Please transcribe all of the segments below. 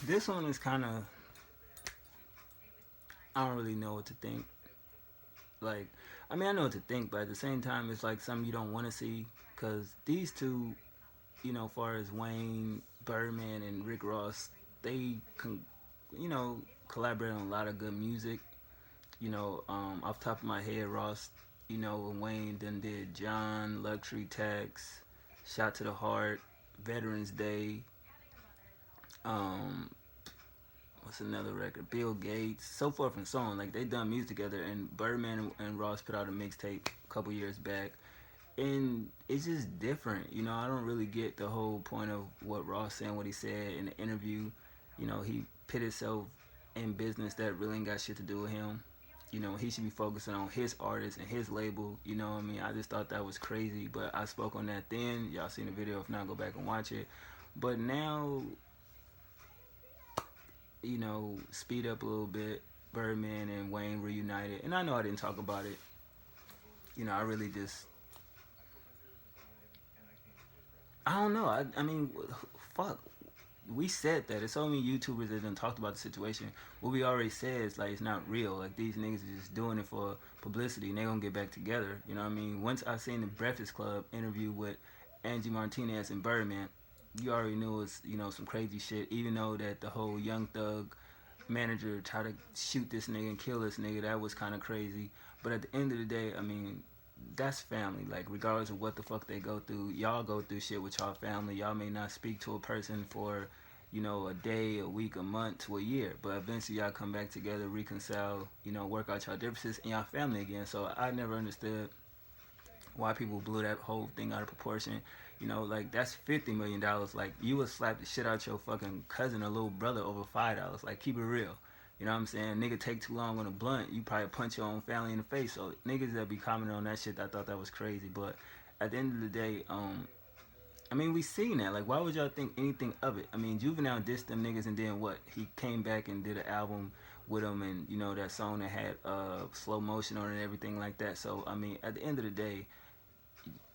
this one is kind of, I don't really know what to think. Like, I mean, I know what to think, but at the same time, it's like something you don't want to see. Because these two, far as Wayne, Birdman, and Rick Ross, they, you know, collaborate on a lot of good music. Off the top of my head, Ross, and Wayne then did John, Luxury Tax, Shot to the Heart, Veterans Day, um, what's another record? Bill Gates, so forth and so on. Like they done music together, and Birdman and Ross put out a mixtape a couple years back, and it's just different. I don't really get the whole point of what Ross saying, what he said in the interview. He put himself in business that really ain't got shit to do with him. He should be focusing on his artist and his label. What I mean? I just thought that was crazy, but I spoke on that then. Y'all seen the video. If not, go back and watch it. But now, speed up a little bit. Birdman and Wayne reunited. And I know I didn't talk about it. I really just, I don't know. I mean, fuck. We said that. It's so many YouTubers that done talked about the situation. What we already said is like it's not real. Like these niggas are just doing it for publicity and they gonna get back together. You know what I mean? Once I seen the Breakfast Club interview with Angie Martinez and Birdman, you already knew it was, some crazy shit. Even though that the whole Young Thug manager tried to shoot this nigga and kill this nigga, that was kind of crazy. But at the end of the day, I mean, that's family. Like regardless of what the fuck they go through, y'all go through shit with y'all family. Y'all may not speak to a person for, a day, a week, a month to a year, but eventually y'all come back together, reconcile, work out y'all differences and y'all family again. So I never understood why people blew that whole thing out of proportion. Like that's $50 million. Like you would slap the shit out your fucking cousin or little brother over $5. Like keep it real. You know what I'm saying? Nigga take too long on a blunt, you probably punch your own family in the face. So niggas that be commenting on that shit, I thought that was crazy. But at the end of the day, I mean, we seen that. Like, why would y'all think anything of it? I mean, Juvenile dissed them niggas, and then what? He came back and did an album with them, and that song that had slow motion on it and everything like that. So I mean, at the end of the day,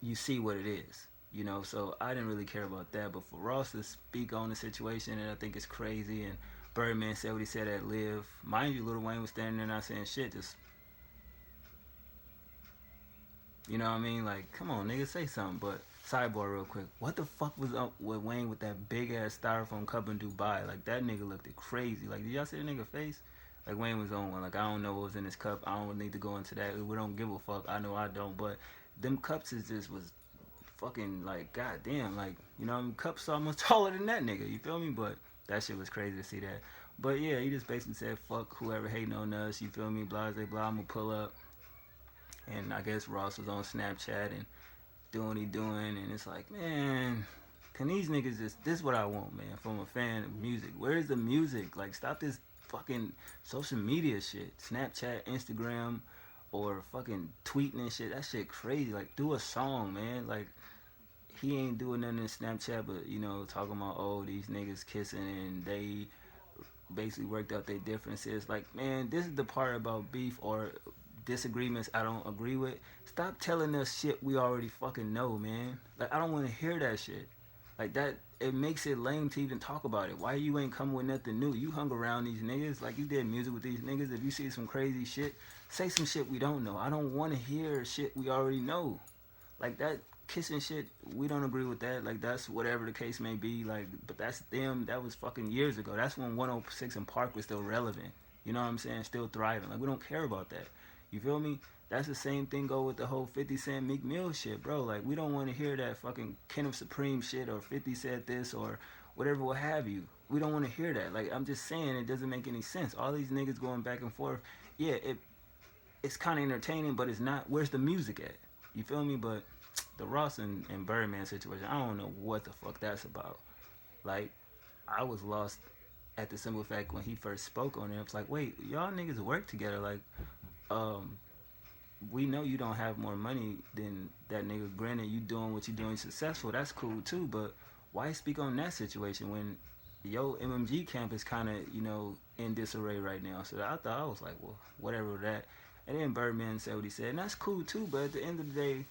you see what it is. So I didn't really care about that. But for Ross to speak on the situation, and I think it's crazy, and Birdman said what he said at Live. Mind you, Lil Wayne was standing there not saying shit, just, you know what I mean? Like, come on, nigga, say something. But sidebar real quick, what the fuck was up with Wayne with that big ass styrofoam cup in Dubai? Like, that nigga looked crazy. Like, did y'all see the nigga face? Like, Wayne was on one. Like, I don't know what was in his cup. I don't need to go into that. We don't give a fuck. I know I don't. But them cups is just was fucking, like, goddamn. Like, them cups almost taller than that nigga. You feel me? But that shit was crazy to see that. But yeah, he just basically said, fuck whoever hating on us. You feel me? Blah, blah, blah. I'm gonna pull up. And I guess Ross was on Snapchat and doing what he doing. And it's like, man, can these niggas just, this is what I want, man, from a fan of music. Where's the music? Like, stop this fucking social media shit. Snapchat, Instagram, or fucking tweeting and shit. That shit crazy. Like, do a song, man. Like, he ain't doing nothing in Snapchat but, talking about, oh, these niggas kissing and they basically worked out their differences. Like, man, this is the part about beef or disagreements I don't agree with. Stop telling us shit we already fucking know, man. Like, I don't want to hear that shit. Like, that, it makes it lame to even talk about it. Why you ain't coming with nothing new? You hung around these niggas. Like, you did music with these niggas. If you see some crazy shit, say some shit we don't know. I don't want to hear shit we already know. Like, that kissing shit, we don't agree with that. Like, that's whatever the case may be. Like, but that's them. That was fucking years ago. That's when 106 and Park was still relevant. You know what I'm saying? Still thriving. Like, we don't care about that. You feel me? That's the same thing go with the whole 50 Cent Meek Mill shit, bro. Like, we don't want to hear that fucking Ken of Supreme shit or 50 said this or whatever what have you. We don't want to hear that. Like, I'm just saying it doesn't make any sense. All these niggas going back and forth. Yeah, it's kind of entertaining, but it's not. Where's the music at? You feel me? But the Ross and Birdman situation, I don't know what the fuck that's about. Like, I was lost at the simple fact when he first spoke on it. I was like, wait, y'all niggas work together. Like, we know you don't have more money than that nigga. Granted, you doing what you doing successful. That's cool too. But why speak on that situation when your MMG camp is kind of, in disarray right now? So I was like, well, whatever that. And then Birdman said what he said, and that's cool too. But at the end of the day,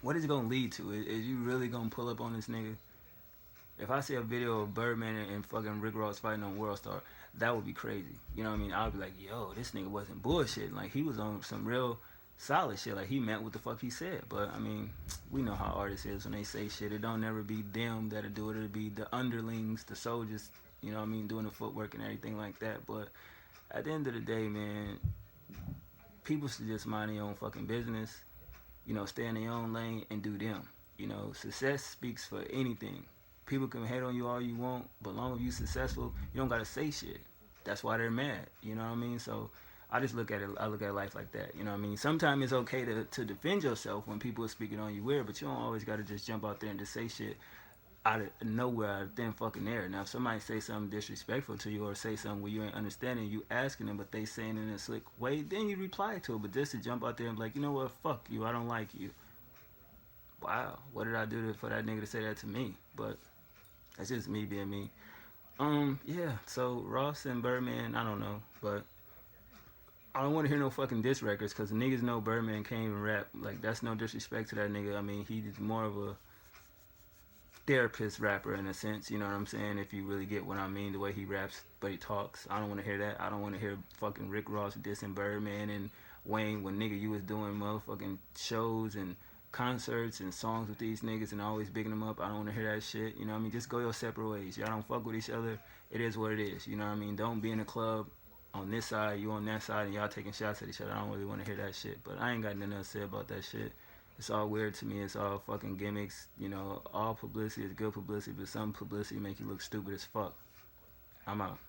what is it gonna lead to? Is you really gonna pull up on this nigga? If I see a video of Birdman and fucking Rick Ross fighting on World Star, that would be crazy. You know what I mean? I'd be like, yo, this nigga wasn't bullshit. Like, he was on some real solid shit. Like, he meant what the fuck he said. But, I mean, we know how artists is when they say shit. It don't never be them that'll do it. It'll be the underlings, the soldiers, you know what I mean, doing the footwork and everything like that. But at the end of the day, man, people should just mind their own fucking business, you know, stay in their own lane and do them. You know, success speaks for anything. People can hate on you all you want, but long as you successful, you don't gotta say shit. That's why they're mad. You know what I mean? So I just look at it. I look at life like that. You know what I mean? Sometimes it's okay to defend yourself when people are speaking on you weird, but you don't always gotta just jump out there and just say shit out of nowhere, out of thin fucking air. Now, if somebody say something disrespectful to you or say something where you ain't understanding, you asking them, but they saying it in a slick way, then you reply to it. But just to jump out there and be like, you know what, fuck you, I don't like you. Wow, what did I do for that nigga to say that to me? But that's just me being me. Yeah. So Ross and Birdman, I don't know, but I don't want to hear no fucking diss records because niggas know Birdman can't even rap. Like, that's no disrespect to that nigga. I mean, he's more of a therapist rapper in a sense, you know what I'm saying? If you really get what I mean, the way he raps, but he talks. I don't want to hear that. I don't want to hear fucking Rick Ross dissing Birdman and Wayne when nigga you was doing motherfucking shows and concerts and songs with these niggas and always bigging them up. I don't want to hear that shit. You know what I mean? Just go your separate ways. Y'all don't fuck with each other. It is what it is. You know what I mean? Don't be in a club on this side, you on that side, and y'all taking shots at each other. I don't really want to hear that shit. But I ain't got nothing else to say about that shit. It's all weird to me. It's all fucking gimmicks. You know, all publicity is good publicity, but some publicity make you look stupid as fuck. I'm out.